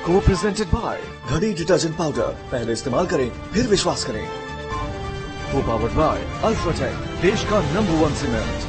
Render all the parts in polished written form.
को presented by घड़ी detergent powder, पहले इस्तेमाल करें फिर विश्वास करें। को पावर्ड बाय अल्ट्राटेक, देश का नंबर 1 सीमेंट।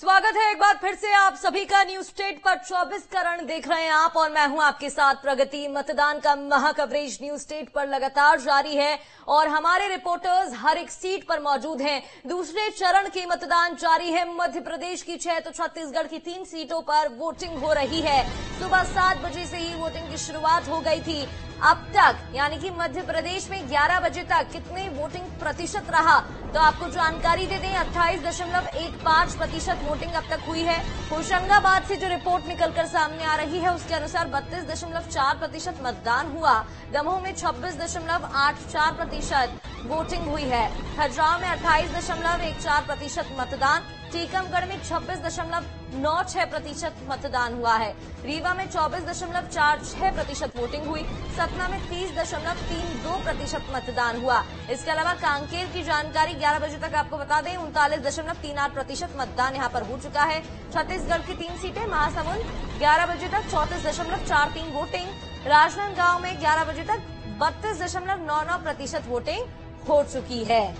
स्वागत है एक बार फिर से आप सभी का न्यूज स्टेट पर 24 का रण देख रहे हैं आप, और मैं हूं आपके साथ प्रगति। मतदान का महा कवरेज न्यूज स्टेट पर लगातार जारी है और हमारे रिपोर्टर्स हर एक सीट पर मौजूद हैं। दूसरे चरण की मतदान जारी है। मध्य प्रदेश की 6 तो छत्तीसगढ़ की 3 सीटों पर वोटिंग हो रही है। सुबह 7 बजे से ही वोटिंग की शुरुआत हो गई थी। अब तक यानी कि मध्य प्रदेश में 11 बजे तक कितने वोटिंग प्रतिशत रहा, तो आपको जानकारी दे दें। 28.15% वोटिंग अब तक हुई है। होशंगाबाद से जो रिपोर्ट निकलकर सामने आ रही है उसके अनुसार 32.4% मतदान हुआ। दमोह में 26.84% वोटिंग हुई है। खजुराहो में 28.14% मतदान, टीकमगढ़ में 26.96% मतदान हुआ है। रीवा में 24.46% वोटिंग हुई। सतना में 30.32% मतदान हुआ। इसके अलावा कांकेर की जानकारी 11 बजे तक आपको बता दें 39.38% मतदान यहां पर हो चुका है। छत्तीसगढ़ की 3 सीटें, महासमुंद 11 बजे तक 34.43 वोटिंग। राजनांदगांव में 11 बजे तक 32.99% वोटिंग हो चुकी है।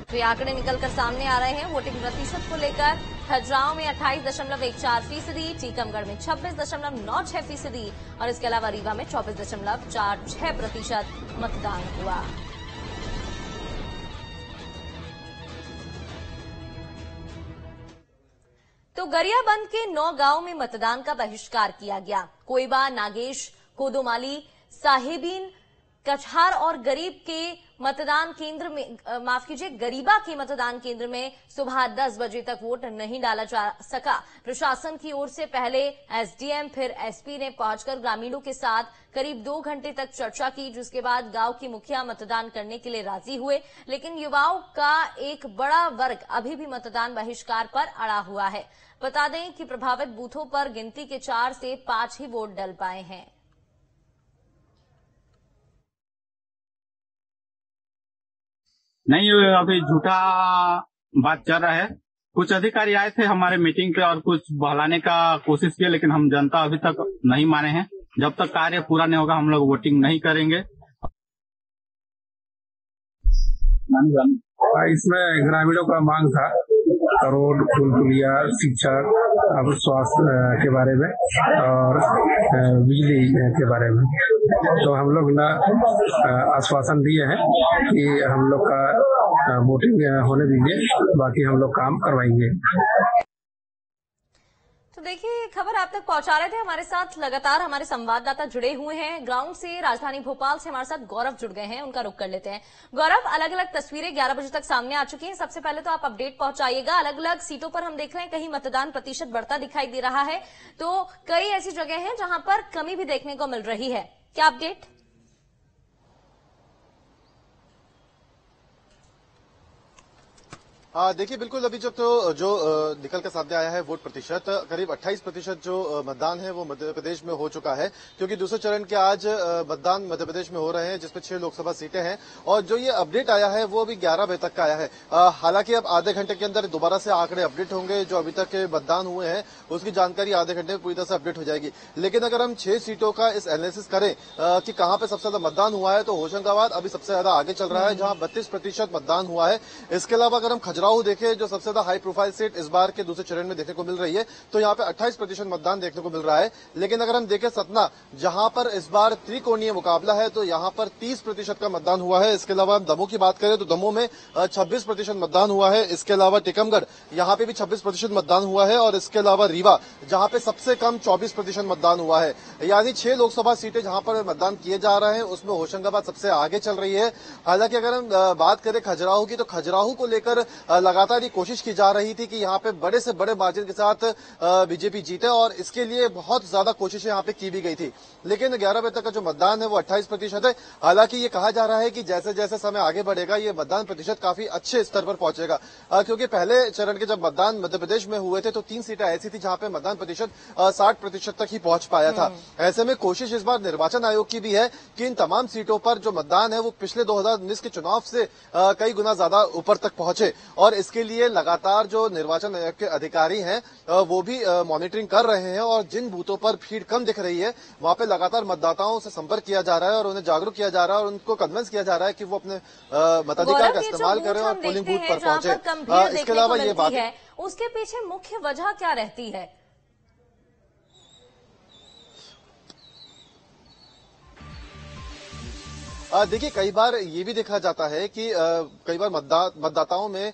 तो ये आंकड़े निकलकर सामने आ रहे हैं वोटिंग प्रतिशत को लेकर। खजुराहो में 28.14%, टीकमगढ़ में 26.96% और इसके अलावा रीवा में 24.46% मतदान हुआ। तो गरियाबंद के 9 गांव में मतदान का बहिष्कार किया गया। कोइबा, नागेश, कोदोमाली, साहिबीन, कछार और गरीब के मतदान केंद्र में गरीबा के मतदान केंद्र में सुबह 10 बजे तक वोट नहीं डाला जा सका। प्रशासन की ओर से पहले एसडीएम फिर एसपी ने पहुंचकर ग्रामीणों के साथ करीब 2 घंटे तक चर्चा की, जिसके बाद गांव की मुखिया मतदान करने के लिए राजी हुए। लेकिन युवाओं का एक बड़ा वर्ग अभी भी मतदान बहिष्कार पर अड़ा हुआ है। बता दें कि प्रभावित बूथों पर गिनती के 4 से 5 ही वोट डल पाए हैं। नहीं, अभी झूठा बात चल रहा है। कुछ अधिकारी आए थे हमारे मीटिंग पे और कुछ बहलाने का कोशिश किया, लेकिन हम जनता अभी तक नहीं माने हैं। जब तक कार्य पूरा नहीं होगा हम लोग वोटिंग नहीं करेंगे। इसमें ग्रामीणों का मांग था रोड, पुल पुलिया, शिक्षा, स्वास्थ्य के बारे में और बिजली के बारे में। तो हम लोग ना आश्वासन दिए हैं कि हम लोग का वोटिंग होने दीजिए, बाकी हम लोग काम करवाएंगे। तो देखिए ये खबर आप तक पहुंचा रहे थे हमारे साथ लगातार हमारे संवाददाता जुड़े हुए हैं। ग्राउंड से राजधानी भोपाल से हमारे साथ गौरव जुड़ गए हैं, उनका रुख कर लेते हैं। गौरव, अलग अलग तस्वीरें 11 बजे तक सामने आ चुकी हैं। सबसे पहले तो आप अपडेट पहुंचाइएगा। अलग अलग सीटों पर हम देख रहे हैं कहीं मतदान प्रतिशत बढ़ता दिखाई दे रहा है, तो कई ऐसी जगह हैं जहां पर कमी भी देखने को मिल रही है। क्या अपडेट? देखिए बिल्कुल अभी जो निकल कर सामने आया है वोट प्रतिशत, करीब 28% जो मतदान है वो मध्य प्रदेश में हो चुका है, क्योंकि दूसरे चरण के आज मतदान मध्य प्रदेश में हो रहे हैं जिसमें 6 लोकसभा सीटें हैं। और जो ये अपडेट आया है वो अभी 11 बजे तक का आया है। हालांकि अब आधे घंटे के अंदर दोबारा से आंकड़े अपडेट होंगे। जो अभी तक मतदान हुए हैं उसकी जानकारी आधे घंटे में पूरी तरह से अपडेट हो जाएगी। लेकिन अगर हम 6 सीटों का इस एनालिसिस करें कि कहां पर सबसे ज्यादा मतदान हुआ है, तो होशंगाबाद अभी सबसे ज्यादा आगे चल रहा है जहां 32% मतदान हुआ है। इसके अलावा अगर हम खजुराहो देखें, जो सबसे ज्यादा हाई प्रोफाइल सीट इस बार के दूसरे चरण में देखने को मिल रही है, तो यहाँ पे 28% मतदान देखने को मिल रहा है। लेकिन अगर हम देखें सतना, जहां पर इस बार त्रिकोणीय मुकाबला है, तो यहाँ पर 30% का मतदान हुआ है। इसके अलावा हम दमोह की बात करें तो दमोह में 26% मतदान हुआ है। इसके अलावा टीकमगढ़, यहाँ पे भी 26% मतदान हुआ है। और इसके अलावा रीवा, जहां पे सबसे कम 24% मतदान हुआ है। यानी 6 लोकसभा सीटें जहां पर मतदान किए जा रहे हैं उसमें होशंगाबाद सबसे आगे चल रही है। हालांकि अगर हम बात करें खजुराहो की, तो खजुराहो को लेकर लगातार ये कोशिश की जा रही थी कि यहाँ पे बड़े से बड़े मार्जिन के साथ बीजेपी जीते और इसके लिए बहुत ज्यादा कोशिशें यहाँ पे की भी गई थी। लेकिन 11 बजे तक का जो मतदान है वो 28% है। हालांकि ये कहा जा रहा है कि जैसे जैसे समय आगे बढ़ेगा ये मतदान प्रतिशत काफी अच्छे स्तर पर पहुंचेगा, क्योंकि पहले चरण के जब मतदान मध्य प्रदेश में हुए थे तो 3 सीटें ऐसी थी जहां पे मतदान प्रतिशत 60% तक ही पहुंच पाया था। ऐसे में कोशिश इस बार निर्वाचन आयोग की भी है कि इन तमाम सीटों पर जो मतदान है वो पिछले 2019 के चुनाव से कई गुना ज्यादा ऊपर तक पहुंचे और इसके लिए लगातार जो निर्वाचन आयोग के अधिकारी हैं वो भी मॉनिटरिंग कर रहे हैं और जिन बूथों पर भीड़ कम दिख रही है वहां पे लगातार मतदाताओं से संपर्क किया जा रहा है और उन्हें जागरूक किया जा रहा है और उनको कन्विंस किया जा रहा है कि वो अपने मताधिकार का इस्तेमाल करें और पोलिंग बूथ पर पहुंचे। इसके अलावा ये बात है उसके पीछे मुख्य वजह क्या रहती है? देखिए, कई बार ये भी देखा जाता है कि कई बार मतदाताओं में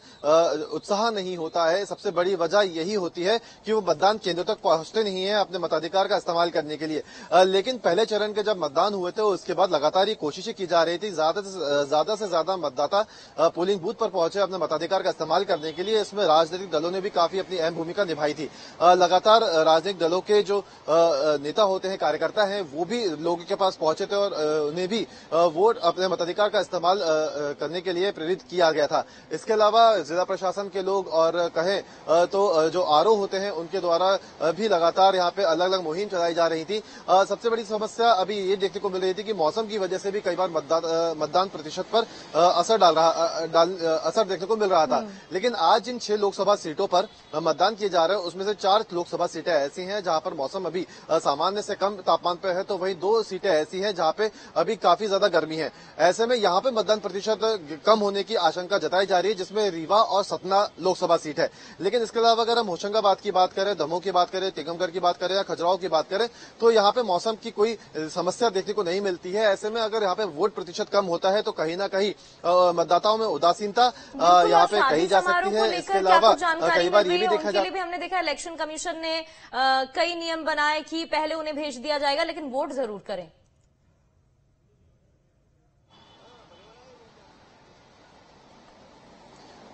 उत्साह नहीं होता है। सबसे बड़ी वजह यही होती है कि वो मतदान केंद्र तक पहुंचते नहीं है अपने मताधिकार का इस्तेमाल करने के लिए। लेकिन पहले चरण के जब मतदान हुए थे उसके बाद लगातार ये कोशिशें की जा रही थी ज्यादा से ज्यादा मतदाता पोलिंग बूथ पर पहुंचे अपने मताधिकार का इस्तेमाल करने के लिए। इसमें राजनीतिक दलों ने भी काफी अपनी अहम भूमिका निभाई थी। लगातार राजनीतिक दलों के जो नेता होते हैं, कार्यकर्ता हैं, वो भी लोगों के पास पहुंचे थे और उन्हें भी वोट अपने मताधिकार का इस्तेमाल करने के लिए प्रेरित किया गया था। इसके अलावा जिला प्रशासन के लोग और कहें तो जो आरओ होते हैं उनके द्वारा भी लगातार यहाँ पे अलग अलग मुहिम चलाई जा रही थी। सबसे बड़ी समस्या अभी ये देखने को मिल रही थी कि मौसम की वजह से भी कई बार मतदान प्रतिशत पर असर देखने को मिल रहा था। लेकिन आज जिन 6 लोकसभा सीटों पर मतदान किए जा रहे हैं उसमें से 4 लोकसभा सीटें ऐसी हैं जहां पर मौसम अभी सामान्य से कम तापमान पर है, तो वहीं 2 सीटें ऐसी हैं जहां पे अभी काफी ज्यादा गर्मी है। ऐसे में यहाँ पे मतदान प्रतिशत कम होने की आशंका जताई जा रही है, जिसमें रीवा और सतना लोकसभा सीट है। लेकिन इसके अलावा अगर हम होशंगाबाद की बात करें, दमोह की बात करें, टीकमगढ़ की बात करें या खजुराहो की बात करें तो यहाँ पे मौसम की कोई समस्या देखने को नहीं मिलती है। ऐसे में अगर यहाँ पे वोट प्रतिशत कम होता है तो कहीं ना कहीं मतदाताओं में उदासीनता यहाँ पे कही जा सकती है। इसके अलावा कई बार ये भी देखा जाता है, हमने देखा इलेक्शन कमीशन ने कई नियम बनाए कि पहले उन्हें भेज दिया जाएगा लेकिन वोट जरूर करें।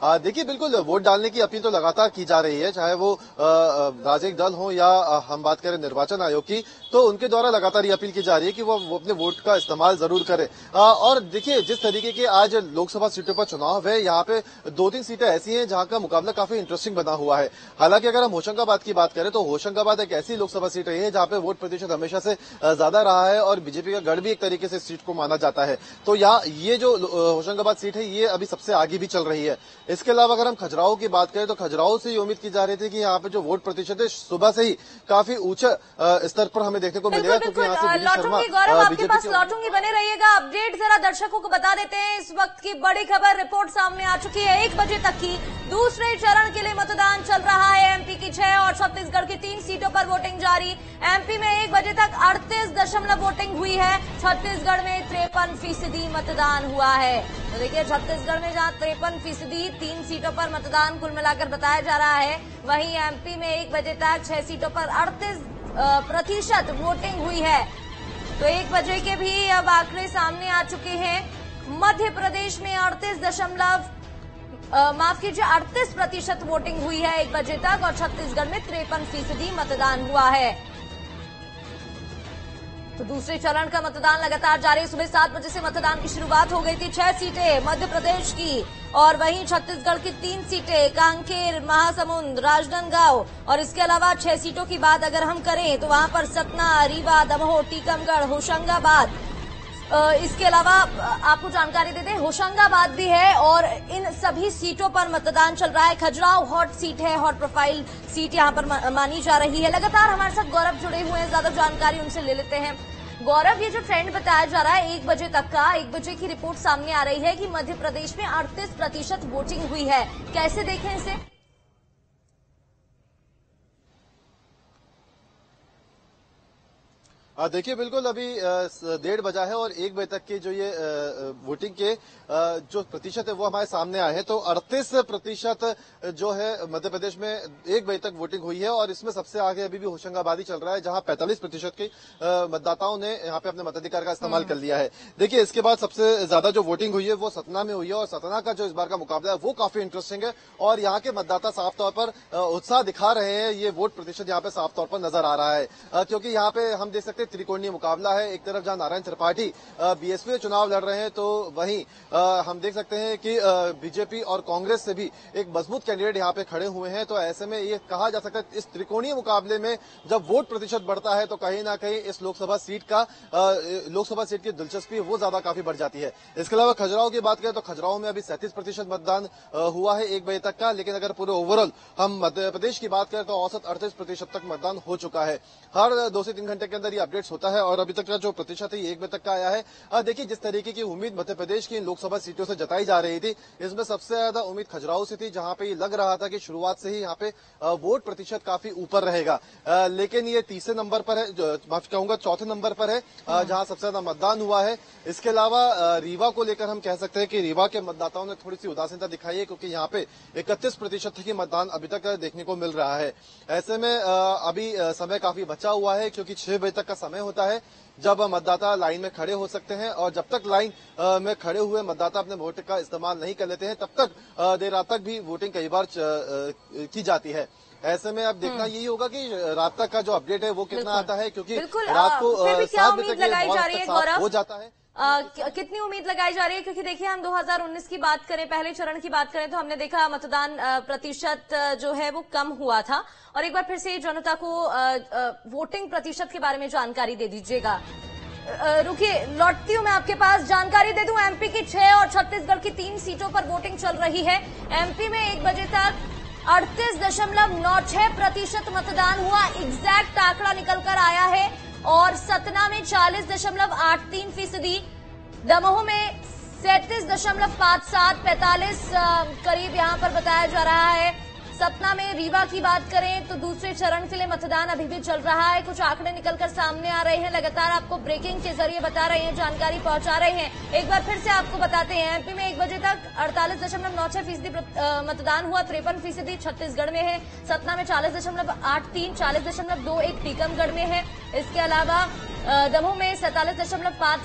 देखिए, बिल्कुल वोट डालने की अपील तो लगातार की जा रही है, चाहे वो राजनीतिक दल हो या हम बात करें निर्वाचन आयोग की, तो उनके द्वारा लगातार ये अपील की जा रही है कि वो अपने वोट का इस्तेमाल जरूर करें। और देखिए, जिस तरीके के आज लोकसभा सीटों पर चुनाव है, यहाँ पे 2-3 सीटें ऐसी हैं जहां का मुकाबला काफी इंटरेस्टिंग बना हुआ है। हालांकि अगर हम होशंगाबाद की बात करें तो होशंगाबाद एक ऐसी लोकसभा सीट रही है जहां पे वोट प्रतिशत हमेशा से ज्यादा रहा है और बीजेपी का गढ़ भी एक तरीके से सीट को माना जाता है। तो यहाँ ये जो होशंगाबाद सीट है ये अभी सबसे आगे भी चल रही है। इसके अलावा अगर हम खजुराहो की बात करें तो खजुराहो से ये उम्मीद की जा रही थी कि यहाँ पे जो वोट प्रतिशत है सुबह से ही काफी ऊंचे स्तर पर हमें देखने को मिलेगा, क्योंकि यहाँ से लौटूंगी गौरव आपके पास, लौटूंगी, बने रहिएगा। अपडेट जरा दर्शकों को बता देते हैं। इस वक्त की बड़ी खबर, रिपोर्ट सामने आ चुकी है। 1 बजे तक की दूसरे चरण के लिए मतदान चल रहा है। एमपी की 6 और छत्तीसगढ़ की 3 सीटों पर वोटिंग जारी। एमपी में 1 बजे तक 38% वोटिंग हुई है। छत्तीसगढ़ में 53% मतदान हुआ है। तो देखिए, छत्तीसगढ़ में जहां 53% 3 सीटों पर मतदान कुल मिलाकर बताया जा रहा है, वहीं एमपी में 1 बजे तक 6 सीटों पर 38% वोटिंग हुई है। तो 1 बजे के भी अब आंकड़े सामने आ चुके हैं। मध्य प्रदेश में 38% वोटिंग हुई है 1 बजे तक और छत्तीसगढ़ में 53% मतदान हुआ है। तो दूसरे चरण का मतदान लगातार जारी। सुबह 7 बजे से मतदान की शुरुआत हो गई थी। 6 सीटें मध्य प्रदेश की और वहीं छत्तीसगढ़ की 3 सीटें कांकेर, महासमुंद, राजनांदगांव और इसके अलावा 6 सीटों की बात अगर हम करें तो वहां पर सतना, रीवा, दमोह, टीकमगढ़, होशंगाबाद, इसके अलावा आपको जानकारी दे दें होशंगाबाद भी है और इन सभी सीटों पर मतदान चल रहा है। खजुराहो हॉट सीट है, हॉट प्रोफाइल सीट यहां पर मानी जा रही है। लगातार हमारे साथ गौरव जुड़े हुए हैं, ज्यादा जानकारी उनसे ले लेते हैं। गौरव, ये जो ट्रेंड बताया जा रहा है 1 बजे तक का, 1 बजे की रिपोर्ट सामने आ रही है कि मध्य प्रदेश में 38% वोटिंग हुई है, कैसे देखें इसे? देखिए बिल्कुल अभी 1:30 बजा है और 1 बजे तक के जो ये वोटिंग के जो प्रतिशत है वो हमारे सामने आए हैं। तो 38% जो है मध्य प्रदेश में 1 बजे तक वोटिंग हुई है और इसमें सबसे आगे अभी भी होशंगाबादी चल रहा है, जहां 45% के मतदाताओं ने यहाँ पे अपने मताधिकार का इस्तेमाल कर लिया है। देखिए इसके बाद सबसे ज्यादा जो वोटिंग हुई है वो सतना में हुई है और सतना का जो इस बार का मुकाबला है वो काफी इंटरेस्टिंग है और यहाँ के मतदाता साफ तौर पर उत्साह दिखा रहे हैं। ये वोट प्रतिशत यहाँ पे साफ तौर पर नजर आ रहा है, क्योंकि यहाँ पे हम देख सकते हैं त्रिकोणीय मुकाबला है। एक तरफ जहां नारायण त्रिपाठी बीएसपी चुनाव लड़ रहे हैं, तो वहीं हम देख सकते हैं कि बीजेपी और कांग्रेस से भी एक मजबूत कैंडिडेट यहाँ पे खड़े हुए हैं। तो ऐसे में ये कहा जा सकता है इस त्रिकोणीय मुकाबले में जब वोट प्रतिशत बढ़ता है तो कहीं ना कहीं इस लोकसभा सीट की दिलचस्पी वो ज्यादा काफी बढ़ जाती है। इसके अलावा खजुराहो की बात करें तो खजुराहो में अभी 37% मतदान हुआ है 1 बजे तक का, लेकिन अगर पूरे ओवरऑल हम मध्य प्रदेश की बात करें तो औसत 38% तक मतदान हो चुका है। हर 2 से 3 घंटे के अंदर ये अपडेट्स होता है और अभी तक का जो प्रतिशत है 1 बजे तक का आया है। देखिए जिस तरीके की उम्मीद मध्य प्रदेश की इन लोकसभा सीटों से जताई जा रही थी, इसमें सबसे ज्यादा उम्मीद खजुराहो से थी, जहां पे ये लग रहा था कि शुरुआत से ही यहाँ पे वोट प्रतिशत काफी ऊपर रहेगा, लेकिन ये तीसरे नंबर पर है, माफ कहूंगा चौथे नंबर पर है जहां सबसे ज्यादा मतदान हुआ है। इसके अलावा रीवा को लेकर हम कह सकते हैं कि रीवा के मतदाताओं ने थोड़ी सी उदासीनता दिखाई है, क्योंकि यहाँ पे 31% ही मतदान अभी तक देखने को मिल रहा है। ऐसे में अभी समय काफी बचा हुआ है, क्योंकि 6 बजे तक का समय होता है जब मतदाता लाइन में खड़े हो सकते हैं और जब तक लाइन में खड़े हुए मतदाता अपने वोट का इस्तेमाल नहीं कर लेते हैं तब तक देर रात तक भी वोटिंग कई बार की जाती है। ऐसे में अब देखना यही होगा कि रात तक का जो अपडेट है वो कितना आता है, क्योंकि रात को 7 बजे तक हो जाता है। कितनी उम्मीद लगाई जा रही है, क्योंकि देखिए हम 2019 की बात करें, पहले चरण की बात करें तो हमने देखा मतदान प्रतिशत जो है वो कम हुआ था। और एक बार फिर से जनता को वोटिंग प्रतिशत के बारे में जानकारी दे दीजिएगा। रुकिए, लौटती हूँ मैं आपके पास, जानकारी दे दूं। एमपी की 6 और छत्तीसगढ़ की 3 सीटों पर वोटिंग चल रही है। एमपी में 1 बजे तक 38.96% मतदान हुआ, एग्जैक्ट आंकड़ा निकल कर आया है। और सतना में 40.83%, दमोह में 37.57, 45 करीब यहां पर बताया जा रहा है। सतना में रीवा की बात करें तो दूसरे चरण के लिए मतदान अभी भी चल रहा है। कुछ आंकड़े निकलकर सामने आ रहे हैं, लगातार आपको ब्रेकिंग के जरिए बता रहे हैं, जानकारी पहुंचा रहे हैं। एक बार फिर से आपको बताते हैं, एमपी में 1 बजे तक 48.96% मतदान हुआ, 53% छत्तीसगढ़ में है। सतना में 40.83, 40.21 टीकमगढ़ में है। इसके अलावा दमोह में 47.5